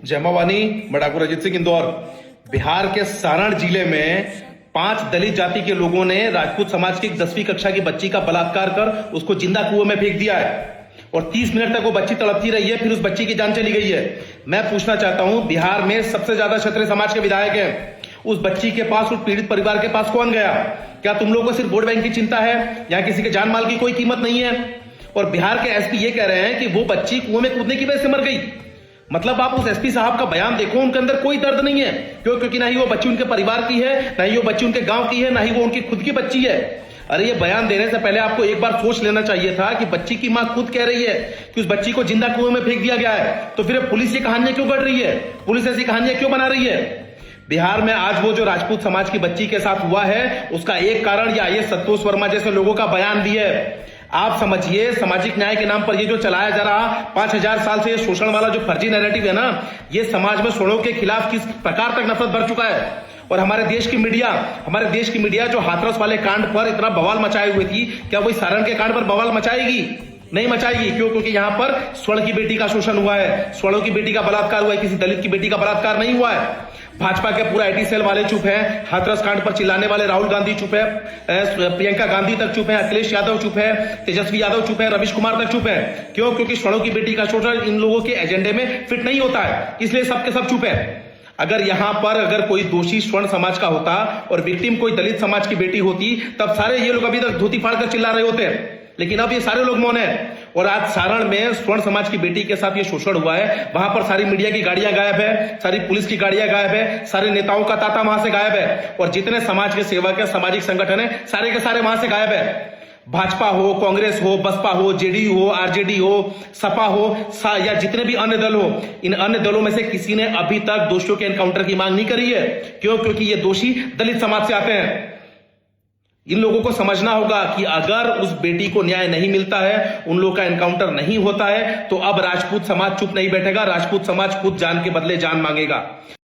जय मावानी, मडाकुर अजीत सिंह, इंदौर। बिहार के सारण जिले में 5 दलित जाति के लोगों ने राजपूत समाज की 10वीं कक्षा की बच्ची का बलात्कार कर उसको जिंदा कुएं में फेंक दिया है और 30 मिनट तक वो बच्ची तड़पती रही है, फिर उस बच्ची की जान चली गई है। मैं पूछना चाहता हूं, बिहार में सबसे ज्यादा क्षत्रिय समाज के विधायक हैं, उस बच्ची के पास, उस पीड़ित परिवार के पास कौन गया? क्या तुम लोगों को सिर्फ वोट बैंक की चिंता है? यहाँ किसी के जान माल की कोई कीमत नहीं है। और बिहार के एसपी ये कह रहे हैं कि वो बच्ची कुएं में कूदने की वजह से मर गई। मतलब आप उस एसपी साहब का बयान देखो, उनके अंदर कोई दर्द नहीं है। क्यों? क्योंकि ना ही वो बच्ची उनके परिवार की है, ना ही वो बच्ची उनके गांव की है, ना ही वो उनकी खुद की बच्ची है। अरे ये बयान देने से पहले आपको एक बार सोच लेना चाहिए था कि बच्ची की मां खुद कह रही है कि उस बच्ची को जिंदा कुएं में फेंक दिया गया है, तो फिर पुलिस ये कहानियां क्यों गढ़ रही है? पुलिस ऐसी कहानियां क्यों बना रही है? बिहार में आज वो जो राजपूत समाज की बच्ची के साथ हुआ है, उसका एक कारण या ये संतोष वर्मा जैसे लोगों का बयान भी है। आप समझिए, सामाजिक न्याय के नाम पर ये जो चलाया जा रहा 5000 साल से ये शोषण वाला जो फर्जी नैरेटिव है ना, ये समाज में शोषणों के खिलाफ किस प्रकार तक नफरत भर चुका है। और हमारे देश की मीडिया जो हाथरस वाले कांड पर इतना बवाल मचाए हुए थी, क्या वही सारण के कांड पर बवाल मचाएगी? नहीं मचाएगी। क्यों? क्योंकि यहां पर स्वर्ण की बेटी का शोषण हुआ है, स्वर्णों की बेटी का बलात्कार हुआ है, किसी दलित की बेटी का बलात्कार नहीं हुआ है। भाजपा के पूरा आईटी सेल वाले चुप हैं, हाथरस कांड पर चिल्लाने वाले राहुल गांधी चुप है, प्रियंका गांधी तक चुप है, अखिलेश यादव चुप है, तेजस्वी यादव चुप है, रवीश कुमार तक चुप है। क्यों? क्योंकि स्वर्णों की बेटी का शोषण इन लोगों के एजेंडे में फिट नहीं होता है, इसलिए सबके सब चुप है। अगर यहां पर कोई दोषी स्वर्ण समाज का होता और विक्टिम कोई दलित समाज की बेटी होती, तब सारे ये लोग अभी तक धोती फाड़कर चिल्ला रहे होते। लेकिन अब ये सारे लोग मौन है। और आज सारण में स्वर्ण समाज की बेटी के साथ ये शोषण हुआ है, वहां पर सारी मीडिया की गाड़ियां गायब है, सारी पुलिस की गाड़ियां गायब है, सारे नेताओं का तांता वहां से गायब है, और जितने समाज के सेवक है, सामाजिक संगठन है, सारे के सारे वहां से गायब है। भाजपा हो, कांग्रेस हो, बसपा हो, जेडीयू हो, आरजेडी हो, सपा हो, या जितने भी अन्य दल हो, इन अन्य दलों में से किसी ने अभी तक दोषियों के एनकाउंटर की मांग नहीं करी है। क्यों? क्योंकि ये दोषी दलित समाज से आते हैं। इन लोगों को समझना होगा कि अगर उस बेटी को न्याय नहीं मिलता है, उन लोगों का एनकाउंटर नहीं होता है, तो अब राजपूत समाज चुप नहीं बैठेगा, राजपूत समाज खुद जान के बदले जान मांगेगा।